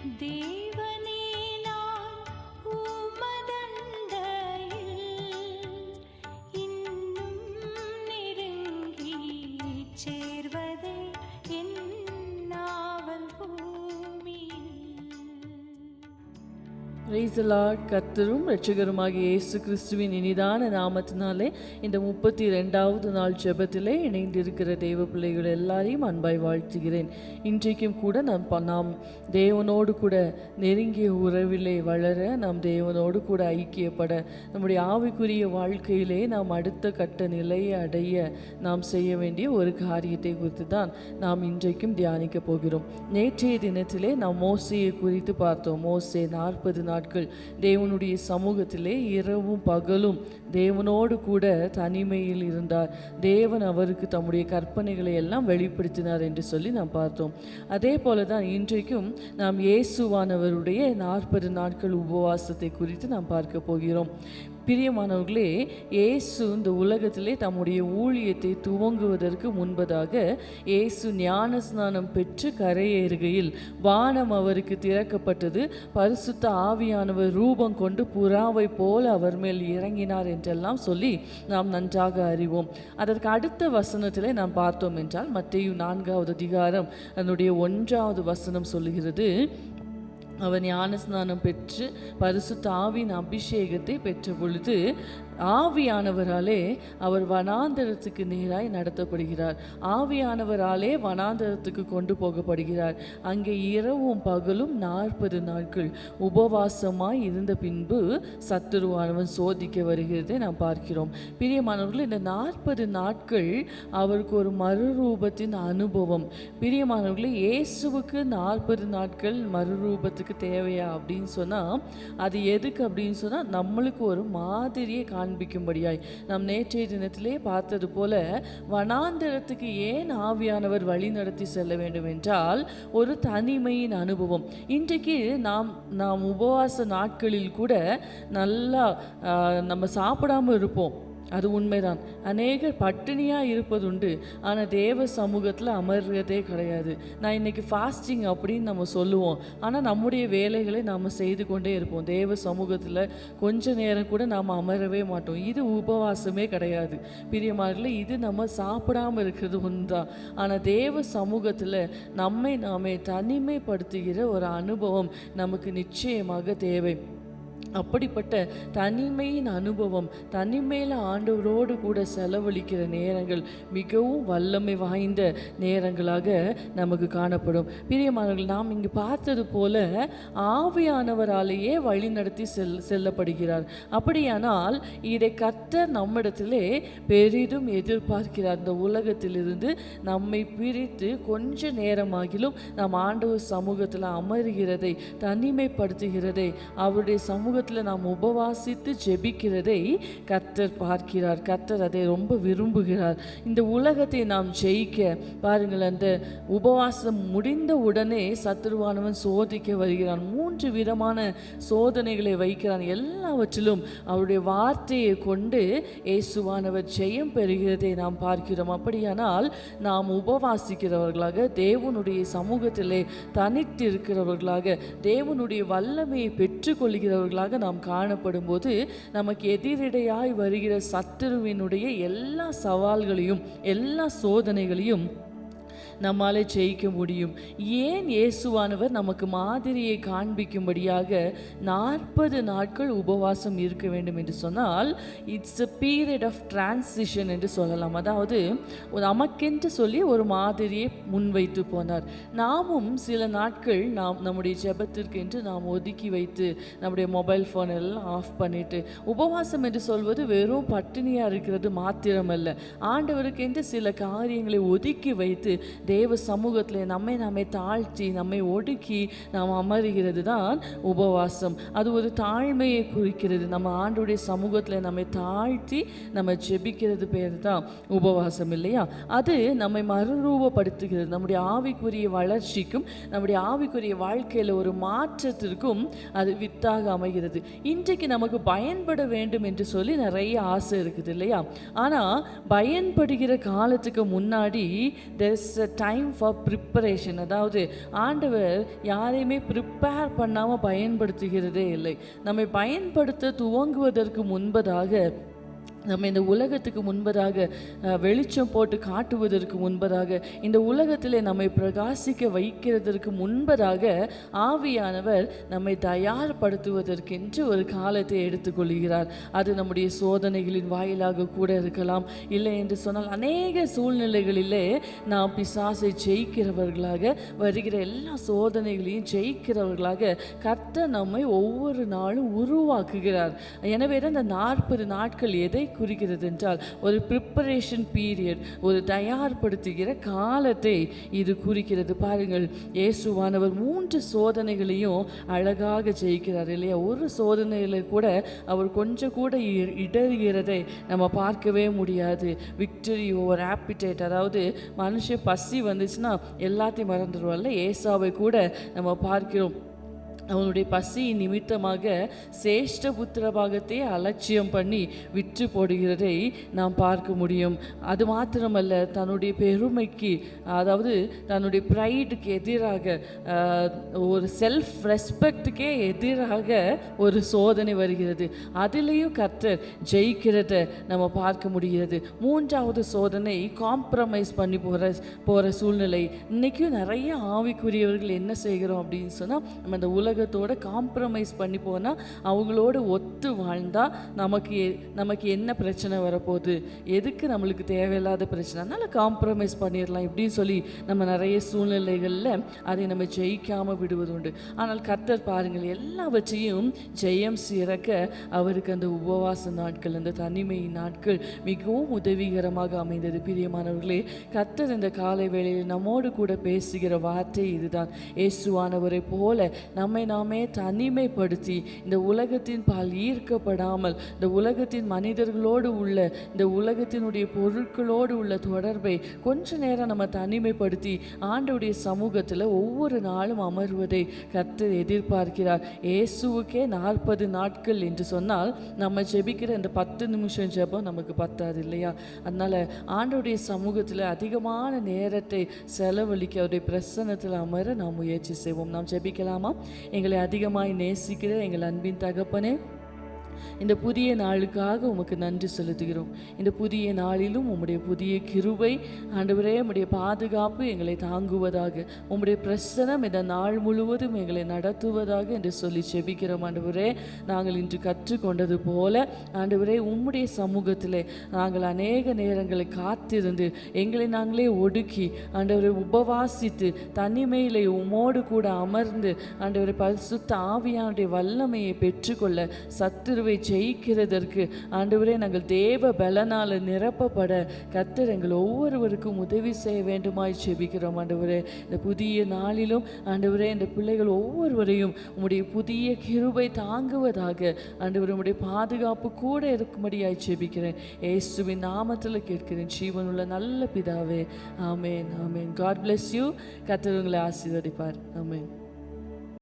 தேவனே நான் உமதண்டையில் இன்னும் நெருங்கிச் சேர்வதே என் நாவல் பூமியில். Praise the Lord. கர்த்தரும் இரட்சகருமாகிய இயேசு கிறிஸ்துவின் இனிதான நாமத்தினாலே இந்த 32வது நாள் ஜெபத்திலே இணைந்திருக்கிற தேவ பிள்ளைகள் எல்லாரையும் அன்பாய் வாழ்த்துகிறேன். இன்றைக்கும் கூட நாம் தேவனோடு கூட நெருங்கிய உறவிலே வளர, நாம் தேவனோடு கூட ஐக்கியப்பட, நம்முடைய ஆவிக்குரிய வாழ்க்கையிலே நாம் அடுத்த கட்ட நிலையை அடைய நாம் செய்ய வேண்டிய ஒரு காரியத்தை குறித்து தான் நாம் இன்றைக்கும் தியானிக்க போகிறோம். நேற்றைய தினத்திலே நாம் மோசேயை குறித்து பார்த்தோம். மோசே 40 நாட்கள் தேவனுடைய சமூகத்திலே இரவும் பகலும் தேவனோடு கூட தனிமையில் இருந்தார். தேவன் அவருக்கு தம்முடைய கற்பனைகளை எல்லாம் வெளிப்படுத்தினார் என்று சொல்லி நாம் பார்த்தோம். அதே போல தான் இன்றைக்கும் நாம் இயேசுவானவருடைய 40 நாட்கள் உபவாசத்தை குறித்து நாம் பார்க்க போகிறோம். பிரியமானவர்களே, இயேசு இந்த உலகத்திலே தம்முடைய ஊழியத்தை துவங்குவதற்கு முன்பதாக இயேசு ஞான ஸ்நானம் பெற்று கரையேறுகையில் வானம் அவருக்கு திறக்கப்பட்டது. பரிசுத்த ஆவியானவர் ரூபம் கொண்டு புறாவை போல அவர் மேல் இறங்கினார் என்றெல்லாம் சொல்லி நாம் நன்றாக அறிவோம். அதற்கு அடுத்த வசனத்திலே நாம் பார்த்தோம் என்றால் மத்தேயு 4வது அதிகாரம் அதனுடைய 1வது வசனம் சொல்லுகிறது, அவர் ஞானஸ்நானம் பெற்று பரிசுத்த ஆவியின் அபிஷேகத்தை பெற்ற பொழுது ஆவியானவராலே அவர் வனாந்தரத்துக்கு நேராய் நடத்தப்படுகிறார். ஆவியானவராலே வனாந்தரத்துக்கு கொண்டு போகப்படுகிறார். அங்கே இரவும் பகலும் 40 நாட்கள் உபவாசமாய் இருந்த பின்பு சத்துருவானவன் சோதிக்க வருகிறதை நாம் பார்க்கிறோம். பிரியமானவர்கள், இந்த 40 நாட்கள் அவருக்கு ஒரு மறுரூபத்தின் அனுபவம். பிரியமானவர்களே, இயேசுவுக்கு 40 நாட்கள் மறுரூபத்துக்கு தேவையா அப்படின்னு சொன்னால், அது எதுக்கு அப்படின்னு சொன்னால் நம்மளுக்கு ஒரு மாதிரியை காண்பிக்கும்படியாய். நாம் நேற்றைய தினத்திலே பார்த்தது போல வனாந்தரத்துக்கு ஏன் ஆவியானவர் வழி நடத்தி செல்ல வேண்டும் என்றால் ஒரு தனிமையின் அனுபவம். இன்றைக்கு நாம் உபவாச நாட்களில் கூட நல்லா நம்ம சாப்பிடாம இருப்போம், அது உண்மைதான். அநேகர் பட்டினியாக இருப்பதுண்டு, ஆனால் தேவ சமூகத்தில் அமர்றதே கிடையாது. நான் இன்னைக்கு ஃபாஸ்டிங் அப்படின்னு நம்ம சொல்லுவோம், ஆனால் நம்முடைய வேலைகளை நாம் செய்து கொண்டே இருப்போம். தேவ சமூகத்தில் கொஞ்ச நேரம் கூட நாம் அமரவே மாட்டோம். இது உபவாசமே கிடையாது பிரியமானவர்களே. இது நம்ம சாப்பிடாமல் இருக்கிறது ஒன்றுதான். ஆனால் தேவ சமூகத்தில் நாமே தனிமைப்படுத்துகிற ஒரு அனுபவம் நமக்கு நிச்சயமாக தேவை. அப்படிப்பட்ட தனிமையின் அனுபவம், தனிமையில் ஆண்டவரோடு கூட செலவழிக்கிற நேரங்கள் மிகவும் வல்லமை வாய்ந்த நேரங்களாக நமக்கு காணப்படும். பிரியமானவர்கள், நாம் இங்கு பார்த்தது போல ஆவியானவராலேயே வழி நடத்தி செல்லப்படுகிறார். அப்படியானால் இதை கர்த்தர் நம்மிடத்திலே பெரிதும் எதிர்பார்க்கிறார். இந்த உலகத்திலிருந்து நம்மை பிரித்து கொஞ்ச நேரமாகிலும் நாம் ஆண்டவர் சமூகத்தில் அமர்கிறதை, தனிமைப்படுத்துகிறதை, அவருடைய சமூகத்தில் நாம் உபவாசித்து ஜெபிக்கிறதை கர்த்தர் பார்க்கிறார். கர்த்தர் அதை ரொம்ப விரும்புகிறார். இந்த உலகத்தை நாம் ஜெயிக்க பாருங்கள், அந்த உபவாசம் முடிந்த உடனே சத்துருவானவன் சோதிக்க வருகிறான். 3 விதமான சோதனைகளை வைக்கிறான். எல்லாவற்றிலும் அவருடைய வார்த்தையை கொண்டு இயேசுவானவர் ஜெயம் பெறுகிறதை நாம் பார்க்கிறோம். அப்படியானால் நாம் உபவாசிக்கிறவர்களாக, தேவனுடைய சமூகத்திலே தனித்து இருக்கிறவர்களாக, தேவனுடைய வல்லமையை பெற்றுக்கொள்கிறவர்களாக நாம் காணப்படும் போது நமக்கு எதிரிடையாய் வருகிற சத்துருவினுடைய எல்லா சவால்களையும் எல்லா சோதனைகளையும் நம்மாலே ஜெயிக்க முடியும். ஏன் இயேசுவானவர் நமக்கு மாதிரியை காண்பிக்கும்படியாக 40 நாட்கள் உபவாசம் இருக்க வேண்டும் என்று சொன்னால், it's a period of transition என்று சொல்லலாம். அதாவது நமக்கென்று சொல்லி ஒரு மாதிரியை முன்வைத்து போனார். நாமும் சில நாட்கள் நம்முடைய ஜெபத்திற்கென்று நாம் ஒதுக்கி வைத்து நம்முடைய மொபைல் ஃபோன் எல்லாம் ஆஃப் பண்ணிட்டு, உபவாசம் என்று சொல்வது வெறும் பட்டினியாக இருக்கிறது மாத்திரமல்ல, ஆண்டவருக்கென்று சில காரியங்களை ஒதுக்கி வைத்து தேவ சமூகத்தில் நம்மை தாழ்த்தி நம்மை ஒடுக்கி நாம் அமருகிறது தான் உபவாசம். அது ஒரு தாழ்மையை குறிக்கிறது. நம்ம ஆண்டவருடைய சமூகத்தில் நம்மை தாழ்த்தி நம்ம ஜெபிக்கிறது பேர் தான் உபவாசம், இல்லையா? அது நம்மை மறுரூபப்படுத்துகிறது. நம்முடைய ஆவிக்குரிய வளர்ச்சிக்கும் நம்முடைய ஆவிக்குரிய வாழ்க்கையில் ஒரு மாற்றத்திற்கும் அது வித்தாக அமைகிறது. இன்றைக்கு நமக்கு பயன்பட வேண்டும் என்று சொல்லி நிறைய ஆசை இருக்குது, இல்லையா? ஆனால் பயன்படுகிற காலத்துக்கு முன்னாடி there's a time for preparation. அதாவது ஆண்டவர் யாரையுமே ப்ரிப்பேர் பண்ணாமல் பயன்படுத்துகிறதே இல்லை. நம்மை பயன்படுத்த துவங்குவதற்கு முன்பதாக, நம்ம இந்த உலகத்துக்கு முன்பதாக வெளிச்சம் போட்டு காட்டுவதற்கு முன்பதாக, இந்த உலகத்திலே நம்மை பிரகாசிக்க வைக்கிறதற்கு முன்பதாக ஆவியானவர் நம்மை தயார்படுத்துவதற்கென்று ஒரு காலத்தை எடுத்துக்கொள்கிறார். அது நம்முடைய சோதனைகளின் வாயிலாக கூட இருக்கலாம். இல்லை என்று சொன்னால் அநேக சூழ்நிலைகளிலே நாம் பிசாசை ஜெயிக்கிறவர்களாக, வருகிற எல்லா சோதனைகளையும் ஜெயிக்கிறவர்களாக கர்த்தர் நம்மை ஒவ்வொரு நாளும் உருவாக்குகிறார். எனவே தான் இந்த 40 நாட்கள் எதை குறிக்கிறது என்றால் ஒரு ப்ரிப்பரேஷன் பீரியட், ஒரு தயார்படுத்துகிற காலத்தை இது குறிக்கிறது. பாருங்கள், இயேசுவானவர் 3 சோதனைகளையும் அழகாக ஜெயிக்கிறார் இல்லையா? ஒரு சோதனையில் கூட அவர் கொஞ்சம் கூட இடறுகிறதை நம்ம பார்க்கவே முடியாது. விக்டரி ஓவர் ஆப்பிடைட், அதாவது மனுஷன் பசி வந்துச்சுன்னா எல்லாத்தையும் மறந்துடுவார்ல. ஏசாவை கூட நம்ம பார்க்கிறோம், அவனுடைய பசி நிமித்தமாக சேஷ்ட புத்திர பாகத்தை அலட்சியம் பண்ணி விற்று போடுகிறதை நாம் பார்க்க முடியும். அது மாத்திரமல்ல, தன்னுடைய பெருமைக்கு, அதாவது தன்னுடைய ப்ரைடுக்கு எதிராக, ஒரு செல்ஃப் ரெஸ்பெக்டுக்கே எதிராக ஒரு சோதனை வருகிறது. அதிலேயும் கர்த்தர் ஜெயிக்கிறத நம்ம பார்க்க முடிகிறது. 3வது சோதனை காம்ப்ரமைஸ் பண்ணி போகிற சூழ்நிலை. இன்றைக்கும் நிறைய ஆவிக்குரியவர்கள் என்ன செய்கிறோம் அப்படின்னு சொன்னால், நம்ம இந்த உலகத்தோட காம்ப்ரமைஸ் பண்ணி போனால், அவங்களோட ஒத்து வாழ்ந்தால் நமக்கு என்ன பிரச்சனை வரப்போகுது, எதுக்கு நம்மளுக்கு தேவையில்லாத பிரச்சனை, அதனால் காம்ப்ரமைஸ் பண்ணிடலாம் இப்படின்னு சொல்லி நம்ம நிறைய சூழ்நிலைகளில் அதை நம்ம ஜெயிக்காமல் விடுவது உண்டு. ஆனால் கர்த்தர் பாருங்கள், எல்லாவற்றையும் ஜெயம் சிறக்க அவருக்கு அந்த உபவாச நாட்கள், அந்த தனிமை நாட்கள் மிகவும் உதவிகரமாக அமைந்தது. பிரியமானவர்களே, கர்த்தர் இந்த காலை வேளையில் நம்மோடு கூட பேசுகிற வார்த்தை இதுதான். இயேசுவானவரை போல நம்மை நாமே தனிமைப்படுத்தி, இந்த உலகத்தின் பால் ஈர்க்கப்படாமல், இந்த உலகத்தின் மனிதர்களோடு உள்ள, இந்த உலகத்தினுடைய பொருட்களோடு உள்ள தொடர்பை கொஞ்ச நேரம் நம்ம தனிமைப்படுத்தி ஆண்டவருடைய சமூகத்தில் ஒவ்வொரு நாளும் அமர்வதை கர்த்தர் எதிர்பார்க்கிறார். இயேசுவுக்கே 40 நாட்கள் என்று சொன்னால், நம்ம ஜெபிக்கிற இந்த 10 நிமிஷம் ஜெபம் நமக்கு பத்தாது இல்லையா? அதனால் ஆண்டவருடைய சமூகத்தில் அதிகமான நேரத்தை செலவழிக்க, அவருடைய பிரசன்னத்தில் அமர நாம் முயற்சி செய்வோம். நாம் ஜெபிக்கலாமா? எங்களை அதிகமாய் நேசிக்கிற எங்கள் அன்பின் தகப்பனே, இந்த புதிய நாளுக்காக உமக்கு நன்றி செலுத்துகிறோம். இந்த புதிய நாளிலும் உம்முடைய புதிய கிருபை ஆண்டவரே, உம்முடைய பாதுகாப்பு எங்களை தாங்குவதாக, உம்முடைய பிரசனம் இந்த நாள் முழுவதும் எங்களை நடத்துவதாக என்று சொல்லி செபிக்கிறோம். ஆண்டவரே, நாங்கள் இன்று கற்றுக்கொண்டது போல ஆண்டவரே, உம்முடைய சமூகத்திலே நாங்கள் அநேக நேரங்களை காத்திருந்து எங்களை நாங்களே ஒடுக்கி ஆண்டவரை உபவாசித்து தனிமையிலே உம்மோடு கூட அமர்ந்து ஆண்டவரை பரிசுத்த ஆவியானுடைய வல்லமையை பெற்றுக்கொள்ள, சத்துருவை ஜெயிக்கிறதற்கு ஆண்டவரே நாங்கள் தேவ பலனால் நிரப்பப்பட கர்த்தர் எங்கள் ஒவ்வொருவருக்கும் உதவி செய்ய வேண்டுமாய் ஜெபிக்கிறோம். ஆண்டவரே, இந்த புதிய நாளிலும் ஆண்டவரே, இந்த பிள்ளைகள் ஒவ்வொருவரையும் உம்முடைய புதிய கிருபை தாங்குவதாக ஆண்டவரே, உம்முடைய பாதுகாப்பு கூட இருக்கும்படியாய் ஜெபிக்கிறேன். இயேசுவின் நாமத்தில் கேட்கிறேன், ஜீவனுள்ள நல்ல பிதாவே. ஆமேன், ஆமேன். God bless you. கர்த்தர் உங்களை ஆசீர்வதிப்பார். ஆமேன்.